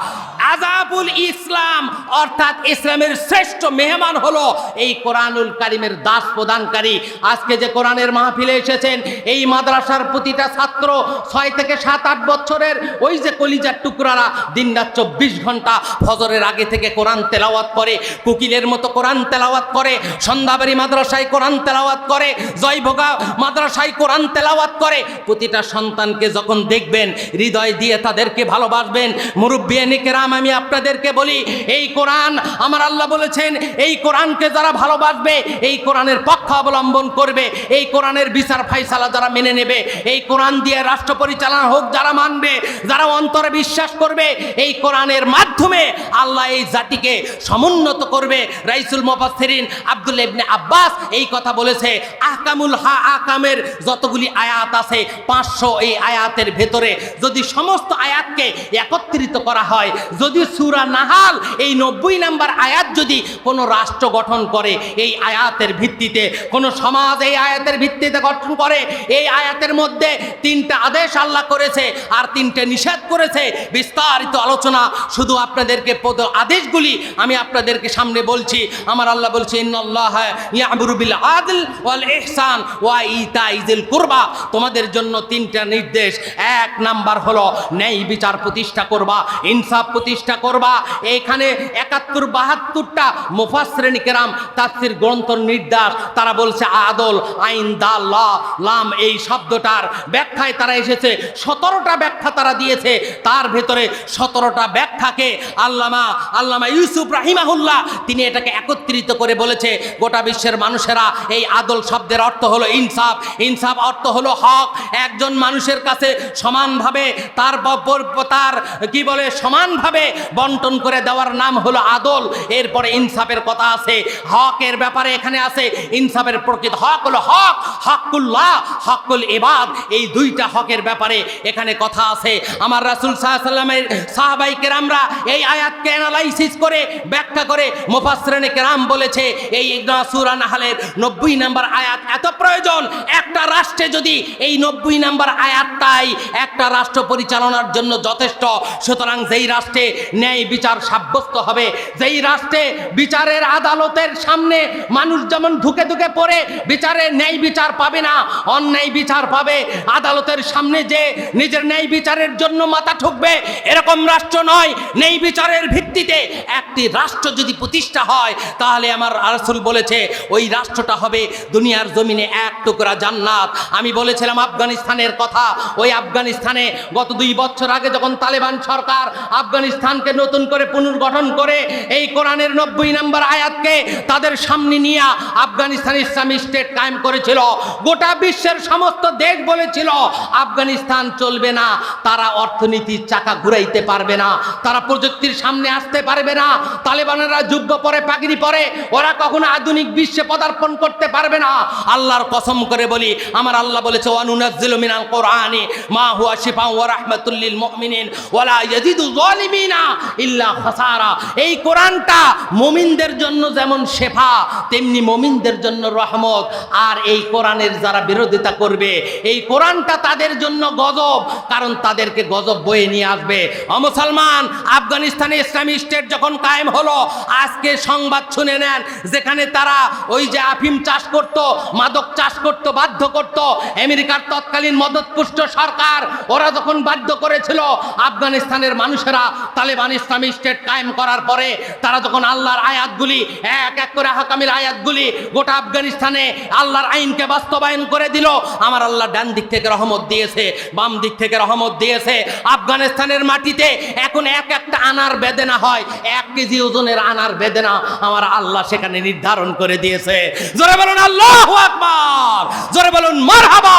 আজাবুল ইসলাম অর্থাৎ ইসলামের শ্রেষ্ঠ মেহমান হলো এই কোরআনুল কারীমের দাস প্রদানকারী। আজকে যে কোরআনের মাহফিলে এসেছেন, এই মাদ্রাসার প্রতিটা ছাত্র 6 থেকে 7-8 বছরের ওই যে কলিজার টুকরারা দিনরাত 24 ঘন্টা ফজরের আগে থেকে কোরআন তেলাওয়াত করে, কোকিলের মতো কোরআন তেলাওয়াত করে, সন্ধ্যাবাড়ি মাদ্রাসায় কোরআন তেলাওয়াত করে, জয়ভোগা মাদ্রাসায় কোরআন তেলাওয়াত করে। প্রতিটা সন্তানকে যখন দেখবেন হৃদয় দিয়ে তাদেরকে ভালোবাসবেন। মুরব্বিয়ানে কেরাম, আমি আপনাদেরকে বলি, এই কোরআন আমার আল্লাহ বলেছেন, এই কোরআনকে যারা ভালোবাসবে, এই কোরআনের পক্ষ অবলম্বন করবে, এই কোরআনের বিচার ফায়সালা যারা মেনে নেবে, এই কোরআন দিয়ে রাষ্ট্র পরিচালনা হোক যারা মানবে, যারা অন্তরে বিশ্বাস করবে, এই কোরআনের মাধ্যমে আল্লাহ এই জাতিকে সমুন্নত করবে। রাইসুল মুফাসসিরিন আব্দুল্লাহ ইবনে আব্বাস এই কথা বলেছে। আহকামের যতগুলি আয়াত আছে 500, এই আয়াতের ভেতরে যদি সমস্ত আয়াতকে একত্রিত করা হয়, যদি সূরা নাহাল এই 90 নম্বর আয়াত যদি কোনো রাষ্ট্র গঠন করে, এই আয়াতের ভিত্তিতে কোনো সমাজ এই আয়াতের ভিত্তিতে গঠন করে, এই আয়াতের মধ্যে 3টা আদেশ আল্লাহ করেছে আর 3টে নিষেধ করেছে। বিস্তারিত আলোচনা শুধু আপনাদেরকে আদেশগুলি আমি আপনাদেরকে সামনে বলছি। আমার আল্লাহ বলছে, ইন্নাল্লাহা ইয়া'মুরু বিল আদল ওয়াল ইহসান ওয়া ইতাই যিল কুরবা। তোমাদের জন্য 3টা নির্দেশ। 1 নাম্বার হলো ন্যায় বিচার প্রতিষ্ঠা করবা, ইনসাফ প্রতিষ্ঠা করবা। এখানে 71-72টা মুফাসসিরিন কেরাম তাফসীর গ্রন্থর নির্দেশ, তারা বলছে আদল, আইন, দাল, লাম, এই শব্দটার ব্যাখ্যায় তারা এসেছে 17টা ব্যাখ্যা তারা দিয়েছে। তার ভেতরে 17টা ব্যাখ্যাকে আল্লামা ইউসুফ রাহিমাহুল্লাহ তিনি এটাকে একত্রিত করে বলেছে, গোটা বিশ্বের মানুষেরা এই আদল শব্দের অর্থ হলো ইনসাফ, ইনসাফ অর্থ হলো হক। একজন মানুষের কাছে সমানভাবে তার কি বলে সমানভাবে বন্টন করে দেওয়ার নাম হলো আদল। এরপরে ইনসাফের কথা আছে, হকের ব্যাপারে এখানে আছে। ইনসাফের প্রকৃত হক হলো হক, হকুল্লাহ, হকুল ইবাদ, এই 2টা হকের ব্যাপারে এখানে কথা আছে। আমার রাসূল সাল্লাল্লাহু আলাইহি ওয়াসাল্লামের সাহাবায়ে কেরামরা এই আয়াতকে অ্যানালাইসিস করে ব্যাখ্যা করে মুফাসসিরিনে কেরাম বলেছে, এই সূরা নাহলের 90 নম্বর আয়াত এত প্রয়োজন। একটা রাষ্ট্রে যদি এই 90 90 নম্বর আয়াতটাই একটা রাষ্ট্র পরিচালনার জন্য যথেষ্ট। সুতরাং যেই রাষ্ট্রে ন্যায় বিচার সাব্যস্ত হবে, যেই রাষ্ট্রে বিচারের আদালতের সামনে মানুষ যেমন ধুকে ধুকে পড়ে বিচারে ন্যায় বিচার পাবে না, অন্যায় বিচার পাবে, আদালতের সামনে যে নিজের ন্যায় বিচারের জন্য মাথা ঠুকবে, এরকম রাষ্ট্র নয়। ন্যায় বিচারের ভিত্তিতে একটি রাষ্ট্র যদি প্রতিষ্ঠা হয়, তাহলে আমার রাসূল বলেছে ওই রাষ্ট্রটা হবে দুনিয়ার জমিনে এক টুকরা জান্নাত। আমি বলেছিলাম আফগানিস্তানের কথা। ওই আফগানিস্তানে গত 2 বছর আগে যখন তালেবান সরকার আফগানিস্তানকে নতুন করে পুনর্গঠন করে এই কোরআনের 90 নম্বর আয়াতকে তাদের সামনে নিয়ে আফগানিস্তান ইসলামী স্টেট কায়েম করেছিল, গোটা বিশ্বের সমস্ত দেশ বলেছিল আফগানিস্তান চলবে না, তারা অর্থনীতির চাকা ঘুরাইতে পারবে না, তারা প্রযুক্তির সামনে আসতে পারবে না, তালেবানেরা যুব্ব পরে পাগড়ি পরে, ওরা কখনো আধুনিক বিশ্বে পদার্পণ করতে পারবে না। আল্লাহর কসম করে বলি, আমার আল্লাহ বলেছে ওয়ানুনাজ্জিলু মিনাল কোরআনি মা হুয়া শিফাউন ওয়া রাহমাতুল লিল মুমিনিন ওয়া লা ইয়াজিদু যালিমিনা ইল্লা খাসারা। এই কোরআনটা মুমিনদের জন্য যেমন শেফা, তেমনি মুমিনদের জন্য রহমত। আর এই কোরআনের যারা বিরোধিতা করবে, এই কোরআনটা তাদের জন্য গজব, কারণ তাদেরকে গজব বয়ে নিয়ে আসবে। মুসলমান, আফগানিস্তানে ইসলামী স্টেট যখন কায়েম হলো, আজকে সংবাদ শুনে নেন, যেখানে তারা ওই যে আফিম চাষ করত, মাদক চাষ করত, বাধ্য করত, আমেরিকার তৎকালীন মদতপুষ্ট সরকার, ওরা যখন বাধ্য করেছিল আফগানিস্তানের মানুষেরা তালেবান ইসলামী স্টেট কায়েম করার পরে, তারা যখন আল্লাহর আয়াতগুলি এক এক করে হাকামের আয়াতগুলি গোটা আফগানিস্তানে আল্লাহর আইনকে বাস্তবায়ন করে দিল, আমার আল্লাহ ডান দিক থেকে রহমত দিয়েছে, বাম দিক থেকে রহমত দিয়েছে। আফগানিস্তানের মাটিতে এখন এক একটা আনার বেদনা হয়, 1 কেজি ওজনের আনার বেদনা আমার আল্লাহ সেখানে নির্ধারণ করে দিয়েছে। জোরে বলুন আল্লাহু আকবার, জোরে বলুন মারহাবা।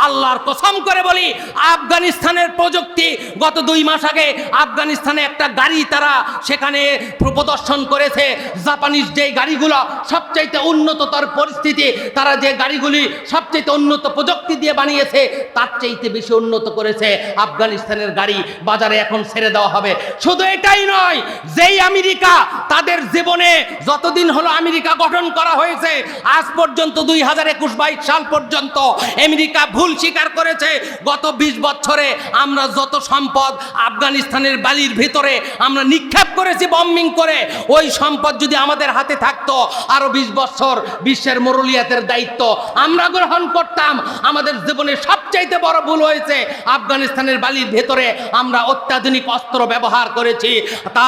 আল্লাহর কসম করে বলি, আফগানিস্তানের প্রযুক্তি, গত 2 মাস আগে আফগানিস্তানে একটা গাড়ি তারা সেখানে প্রদর্শন করেছে, জাপানিজ যে গাড়িগুলো সবচাইতে উন্নততর পরিস্থিতি, তারা যে গাড়িগুলি সবচাইতে উন্নত প্রযুক্তি দিয়ে বানিয়েছে, তার চাইতে বেশি উন্নত করেছে আফগানিস্তানের গাড়ি, বাজারে এখন ছেড়ে দেওয়া হবে। শুধু এটাই নয়, যেই আমেরিকা তাদের জীবনে যতদিন হলো আমেরিকা গঠন করা হয়েছে, আজ পর্যন্ত 2021-22 সাল পর্যন্ত আমেরিকা ভুল স্বীকার করেছে। গত 20 বছরে আমরা যত সম্পদ আফগানিস্তানের বালির ভিতরে আমরা নিক্ষেপ করেছি বম্বিং করে, ওই সম্পদ যদি আমাদের হাতে থাকতো, আরো 20 বছর বিশ্বের মরুলিয়াতের দায়িত্ব আমরা গ্রহণ করতাম। আমাদের জীবনে সবচাইতে বড় ভুল হয়েছে, আফগানিস্তানের বালির ভেতরে আমরা অত্যাধুনিক অস্ত্র ব্যবহার করেছি। তা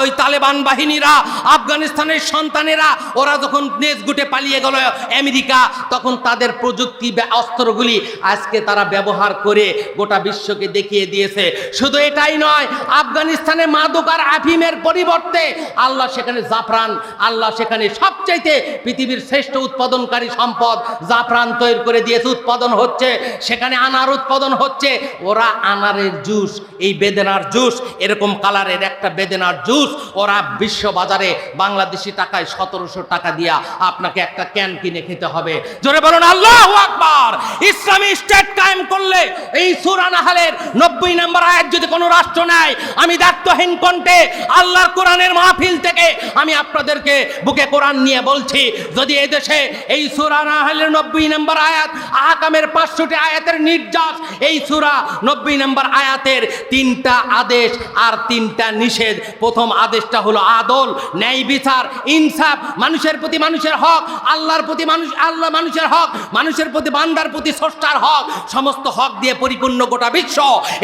ওই তালেবান বাহিনীরা, আফগানিস্তানের সন্তানেরা, ওরা যখন নেজ গুটে পালিয়ে গেল আমেরিকা, তখন তাদের প্রযুক্তি অস্ত্রগুলি আজকে তারা ব্যবহার করে গোটা বিশ্বকে দেখিয়ে দিয়েছে। শুধু এটাই নয়, আফগানিস্তানে মাদক আর আফিমের পরিবর্তে আল্লাহ সেখানে জাফরান, আল্লাহ সেখানে সবচাইতে পৃথিবীর শ্রেষ্ঠ উৎপাদনকারী সম্পদ জাফরান তৈরি করে দিয়েছে, উৎপাদন হচ্ছে সেখানে, আনার উৎপাদন হচ্ছে। ওরা আনারের জুস, এই বেদেনার জুস, এরকম কালারের একটা বেদেনার জুস ওরা বিশ্ব বাজারে বাংলাদেশি টাকায় 1700 টাকা দিয়া আপনাকে একটা ক্যান কিনে খেতে হবে। জোরে বলুন আল্লাহু আকবার। ইসলামী স্টেট কায়েম করলে এই সূরা নাহলের 90 নম্বর আয়াত যদি কোনো রাষ্ট্র নেয়, আমি দায়িত্বহীন কণ্ঠে আল্লাহর কোরআনের মাহফিল থেকে আমি আপনাদেরকে বুকে কোরআন নিয়ে বলছি, যদি এই দেশে এই সূরা নাহলের 90 নম্বর আয়াত, আহকামের 500টি আয়াতের নির্যাস, এই সূরা 90 নম্বর আয়াতের 3টা আদেশ আর 3টা নিষেধ। প্রথম আদেশটা হলো আদল, ন্যায় বিচার, ইনসাফ, মানুষের প্রতি মানুষের হক, আল্লাহর প্রতি মানুষ, আল্লাহ মানুষের হক, মানুষের প্রতি বান্দার প্রতি স্রষ্টার হক, সমস্ত হক দিয়ে পরিপূর্ণ গোটা বিশ্ব।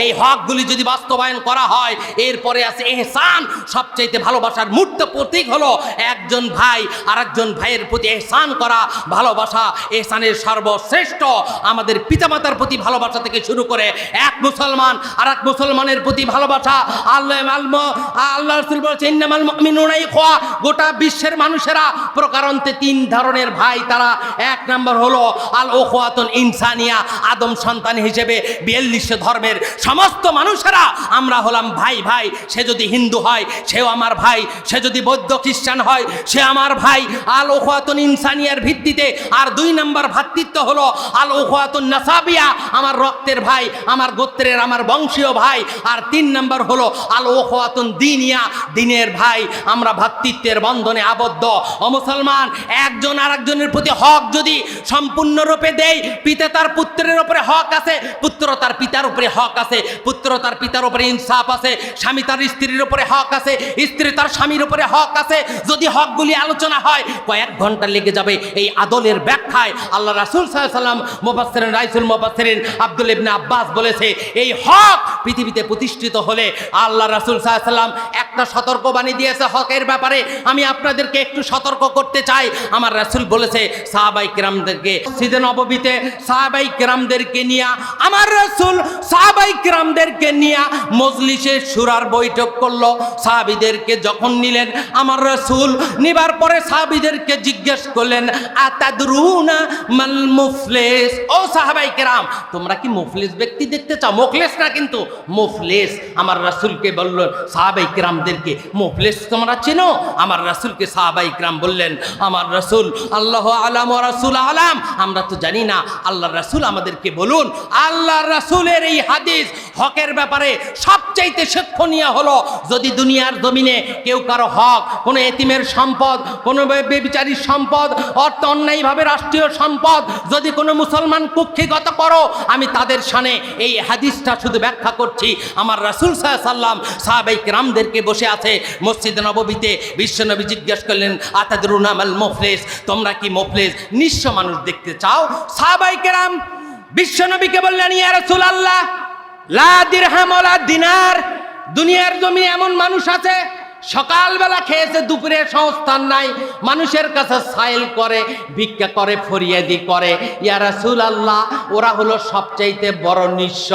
এই হকগুলি যদি বাস্তবায়ন করা হয়, এরপরে আছে ইহসান, সবচাইতে ভালোবাসার মূর্ত প্রতীক হলো একজন ভাই আরেকজন ভাইয়ের প্রতি ইহসান করা, ভালোবাসা ইহসানের সর্বশ্রেষ্ঠ। আমাদের পিতামাতার প্রতি ভালোবাসা থেকে শুরু করে এক মুসলমান আর এক মুসলমানের প্রতি ভালোবাসা। আল্লাহ রাসূল বলেছেন ইন্নামাল মুমিনুনা ইখওয়া, গোটা বিশ্বের মানুষেরা প্রকারান্তে 3 ধরনের ভাই তারা। 1 নম্বর হলো আল উখওয়াতুল ইনসানিয়া, আদম সন্তান হিসেবে 42 ধর্মের সমস্ত মানুষেরা আমরা হলাম ভাই ভাই। সে যদি হিন্দু হয় সেও আমার ভাই, সে যদি বৌদ্ধ খ্রিস্টান হয় সে আমার ভাই, আল উখওয়াতুল ইনসানিয়ার ভিত্তিতে। আর 2 নম্বর ভ্রাতৃত্ব হলো আল উখওয়াতুন নাসাবিয়া, আমার রক্তের ভাই, আমার গোত্রের, আমার বংশীয় ভাই। আর 3 নম্বর হলো আল উখওয়াতুন দিনিয়া, দিনের ভাই, আমরা ভ্রাতৃত্বের বন্ধনে আবদ্ধ। ও মুসলমান, একজন আরেকজনের প্রতি হক যদি সম্পূর্ণরূপে দেয়, পিতা তার পুত্রের উপরে উপরে হক আছে, পুত্র তার পিতার উপরে হক আছে, পুত্র তার পিতার উপরে ইনসাফ আছে, স্বামী তার স্ত্রীর উপরে হক আছে, স্ত্রী তার স্বামীর উপরে হক আছে। যদি হকগুলি আলোচনা হয় কয়েক ঘন্টা লেগে যাবে এই আদলের ব্যাখ্যায়। আল্লাহ রাসূল সাল্লাল্লাহু আলাইহি ওয়াসাল্লাম মুফাসসিরিন রাইসুল মুফাসসিরিন আব্দুল ইবনে আব্বাস বলেছে, এই হক পৃথিবীতে প্রতিষ্ঠিত হলে আল্লাহ রাসূল সাল্লাল্লাহু আলাইহি ওয়াসাল্লাম একটা সতর্কবাণী দিয়েছে হকের ব্যাপারে। আমি আপনাদেরকে একটু সতর্ক করতে চাই। আমার রাসূল বলেছে সাহাবায়ে কেরামদেরকে, মসজিদে নববীতে সাহাবায়ে কেরামদেরকে নিয়ে আমার রাসূল সাহাবায়ে কেরামদেরকে নিয়ে মজলিসে শুরার বৈঠক করলো। সাহাবীদেরকে যখন নিলেন আমার রাসূল নিবার পরে সাহাবীদেরকে জিজ্ঞেস করলেন, আতাদরুনা মাল মুফলিস, ও সাহাবায়ে কেরাম তোমরা কি মুফলিস ব্যক্তি দেখতে চাও? মুখলেস না কিন্তু মুফলিস। আমার রাসূলকে বললেন সাহাবায়ে কেরামদেরকে, মুফলিস তোমরা চেনো? আমার রাসূলকে সাহাবায়ে কেরাম বললেন, আমার রাসূল আল্লাহু আলাম ওয়া রাসূল আলাম, আমরা তো জানি না, আল্লাহর রাসূল আমাদেরকে বলুন। আল্লাহর রাসূলের এই হাদিস হকের ব্যাপারে সবচাইতে শিক্ষণীয় হলো, যদি দুনিয়ার জমিনে কেউ কারো হক, কোনো এতিমের সম্পদ, কোনো বেবিচারীর সম্পদ, অর্থ অন্যায়ভাবে রাষ্ট্রীয় সম্পদ যদি কোনো মুসলমান কুক্ষিগত করো, আমি তাদের সামনে এই হাদিসটা শুধু ব্যাখ্যা করছি। আমার রাসূল সাল্লাল্লাহু আলাইহি ওয়াসাল্লাম সাহাবায়ে কেরামদেরকে বসে আছে মসজিদে নববীতে, বিশ্বনবী জিজ্ঞেস করলেন, আতাদরুনা মাল মুফলিস, তোমরা কি মুফলিস নিঃস্ব মানুষ দেখতে চাও? সাহাবায়ে কেরাম বিশ্বনবীকে বললেন, ইয়া রাসূলুল্লাহ লা দিরহাম ওয়ালা দিনার, দুনিয়ার জমিনে এমন মানুষ আছে সকালবেলা খেয়েছে, দুপুরে সংস্থান নাই, মানুষের কাছে সাইল করে, ভিক্ষা করে, ফরিয়াদি করে। ইয়া রাসূলুল্লাহ ওরা হলো সবচাইতে বড় নিঃস্ব।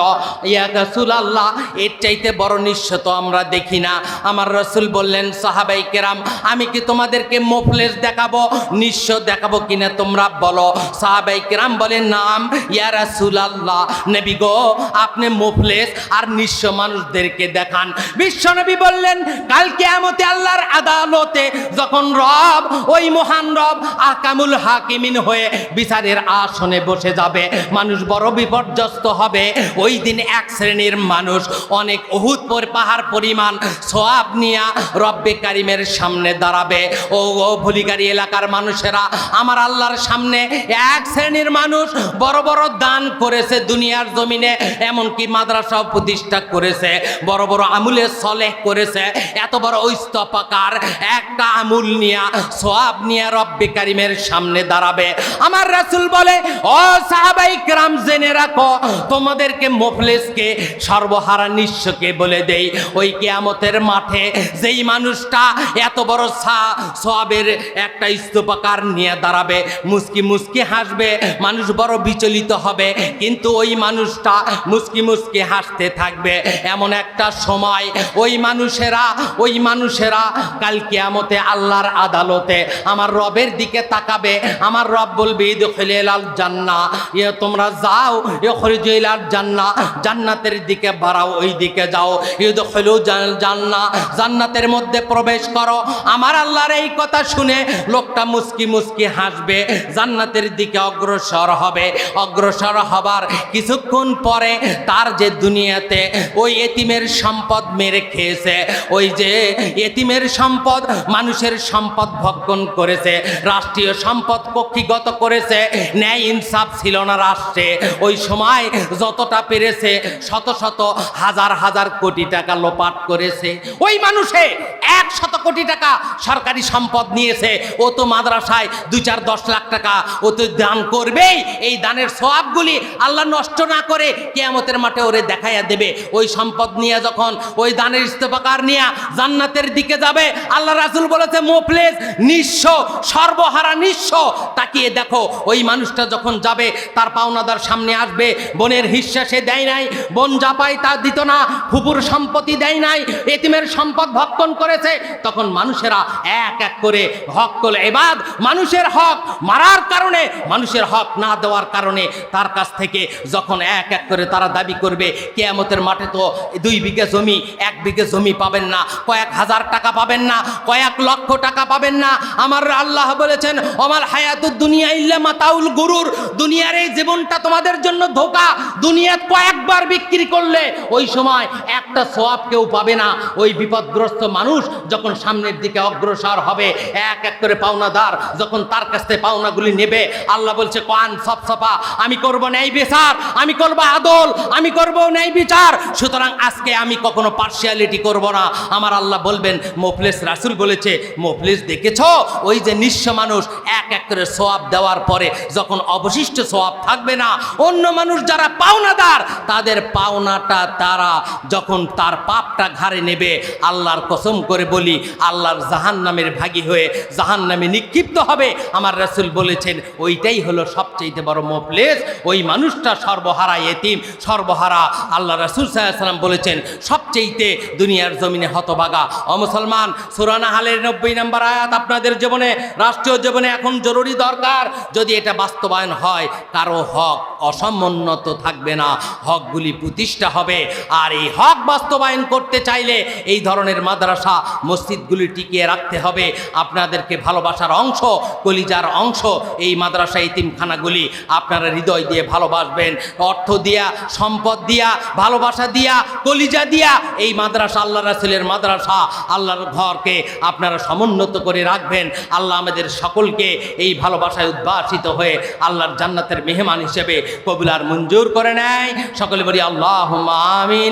ইয়া রাসূলুল্লাহ এর চাইতে বড় নিঃস্ব তো আমরা দেখি না। আমার রাসূল বললেন, সাহাবায়ে কেরাম আমি কি তোমাদেরকে মুফলিস দেখাবো, নিঃস্ব দেখাবো কিনা তোমরা বলো? সাহাবায়ে কেরাম বলেন, নাম ইয়া রাসূলুল্লাহ, নবী গো আপনি মুফলিস আর নিঃস্ব মানুষদেরকে দেখান। বিশ্বনবী বললেন, কালকে কিয়ামতে আল্লাহর আদালতে যখন রব, ওই মহান রব আহকামুল হাকিমিন হয়ে বিচারের আসনে বসে যাবে, মানুষ বড় বিপর্যস্ত হবে। ওই দিন এক শ্রেণীর মানুষ অনেক উহুদ পাহাড় পরিমাণ সওয়াব নিয়ে রব্বে কারিমের সামনে দাঁড়াবে। ও ভুলিগাড়ি এলাকার মানুষেরা, আমার আল্লাহর সামনে এক শ্রেণীর মানুষ বড় বড় দান করেছে দুনিয়ার জমিনে, এমনকি মাদ্রাসাও প্রতিষ্ঠা করেছে, বড় বড় আমুলে সলেহ করেছে, এত বড় ঐস্তপাকার একটা আমুল নিয়া সওয়াব নিয়া রব্বে কারিমের সামনে দাঁড়াবে। আমার রাসূল বলে, ও সাহাবায়ে কেরাম জেনে রাখো, তোমাদেরকে মুফলিসকে সর্বহারা নিঃস্বকে বলে দেই, ওই কিয়ামতের মাঠে যেই মানুষটা এত বড় সওয়াবের একটা স্তূপাকার নিয়ে দাঁড়াবে, মুস্কি মুস্কি হাসবে, মানুষ বড় বিচলিত হবে, কিন্তু ওই মানুষটা মুস্কি মুস্কি হাসতে থাকবে। এমন একটা সময় ওই মানুষেরা কাল কিয়ামতে আল্লাহর আদালতে আমার রবের দিকে তাকাবে। আমার রব বলবে, ইদখিলাল জান্নাহ, তোমরা যাও, ইখরিজুল জান্নাহ, জান্নাতের দিকে বাড়াও, ওই দিকে যাও, ইদখিলু জান্নাহ, জান্নাতের মধ্যে প্রবেশ করো। আমার আল্লাহর এই কথা শুনে লোকটা মুস্কি মুস্কি হাসবে, জান্নাতের দিকে অগ্রসর হবে। অগ্রসর হবার কিছুক্ষণ পরে তার যে দুনিয়াতে ওই এতিমের সম্পদ মেরে খেয়েছে, ওই যে এতিমের সম্পদ, মানুষের সম্পদ ভক্ষণ করেছে, রাষ্ট্রীয় সম্পদ কক্ষিগত করেছে, ন্যায় ইনসাফ ছিল না রাষ্ট্রে, ওই সময় যতটা পেরেছে শত শত হাজার হাজার কোটি টাকা লোপাট করেছে। ওই মানুষে 100 কোটি টাকা সরকারি সম্পদ নিয়েছে, ও তো মাদ্রাসায় 2-4-10 লাখ টাকা ও তো দান করবেই। এই দানের সওয়াবগুলি আল্লাহ নষ্ট না করে কিয়ামতের মাঠে ওরে দেখাইয়া দেবে। ওই সম্পদ নিয়ে যখন ওই দানের ইস্তফাকার নিয়ে জান্নাতের দিকে যাবে, আল্লাহ রাসূল বলেছে মুফলিস নিঃস্ব, সর্বহারা নিঃস্ব। তাকিয়ে দেখো ওই মানুষটা যখন যাবে তার পাওনাদার সামনে আসবে, বোনের হিস্সা সে দেয় নাই, বোন যা পায় তা দিত না, ফুপুর সম্পত্তি দেয় নাই, এতিমের সম্পদ ভক্ষণ করেছে। তখন মানুষেরা এক এক করে হক কল এবাদ, মানুষের হক মারার কারণে, মানুষের হক না দেওয়ার কারণে তার কাছ থেকে যখন এক এক করে তারা দাবি করবে, কিয়ামতের মাঠে তো 2 বিঘা জমি, 1 বিঘা জমি পাবেন না, কয়েক হাজার টাকা পাবেন না, কয়েক লক্ষ টাকা পাবেন না। আমার আল্লাহ বলেছেন, ওমাল হায়াতুদ দুনিয়া ইল্লা মাতাউল গুরুর, দুনিয়ার এই জীবনটা তোমাদের জন্য ধোঁকা। দুনিয়া কয়েকবার বিক্রি করলে ওই সময় একটা সওয়াব কেউ পাবে না। ওই বিপদগ্রস্ত মানুষ যখন সামনের দিকে অগ্রসর হবে, এক এক করে পাওনাদার যখন তার কাছ থেকে পাওনাগুলি নেবে, আল্লাহ বলছে কোরআন সফসফা, আমি করব ন্যায় বিচার, আমি করব আদল, আমি করব ন্যায় বিচার। সুতরাং আজকে আমি কখনো পার্সিয়ালিটি করব না। আমার আল্লাহ বলবেন, মুফলিস রাসূল বলেছে, মুফলিস দেখেছ ওই যে নিঃস্ব মানুষ এক এক করে সওয়াব দেওয়ার পরে যখন অবশিষ্ট সওয়াব থাকবে না, অন্য মানুষ যারা পাওনাদার তাদের পাওনাটা তারা যখন তার পাপটা ঘাড়ে নেবে, আল্লাহর কসম করে বলি আল্লাহর জাহান্নামের ভাগী হয়ে জাহান্নামে নিক্ষিপ্ত হবে। আমার রাসূল বলেছেন ওইটাই হলো সবচেয়ে বড় মুফলিস, ওই মানুষটা সর্বহারা এতিম, সর্বহারা। আল্লাহ রাসূল সাল্লাল্লাহু আলাইহি ওয়াসাল্লাম বলেছেন সবচেয়ে দুনিয়ার জমিনে হতভাগা। ও মুসলমান, সূরা নাহলের 90 নম্বর আয়াত আপনাদের জীবনে, রাষ্ট্রীয় জীবনে এখন জরুরি দরকার। যদি এটা বাস্তবায়ন হয়, কারো হক অসমুন্নত থাকবে না, হকগুলি প্রতিষ্ঠা হবে। আর এই হক বাস্তবায়ন করতে চাইলে এই ধরনের মাদ্রাসা মসজিদগুলি টিকিয়ে রাখতে হবে। আপনাদেরকে ভালোবাসার অংশ, কলিজার অংশ এই মাদ্রাসা এতিমখানাগুলি আপনারা হৃদয় দিয়ে ভালোবাসবেন, অর্থ দিয়া, সম্পদ দিয়া, ভালোবাসা দিয়া, কলিজা দিয়া এই মাদ্রাসা, আল্লাহ রাসূলের মাদ্রাসা, আল্লাহর ঘরকে আপনারা সমুন্নত করে রাখবেন। আল্লাহ আমাদের সকলকে এই ভালোবাসায় উদ্ভাসিত হয়ে আল্লাহর জান্নাতের মেহমান হিসেবে কবুল আর মঞ্জুর করে নেয়। সকলে বলি আল্লাহুম্মা আমিন।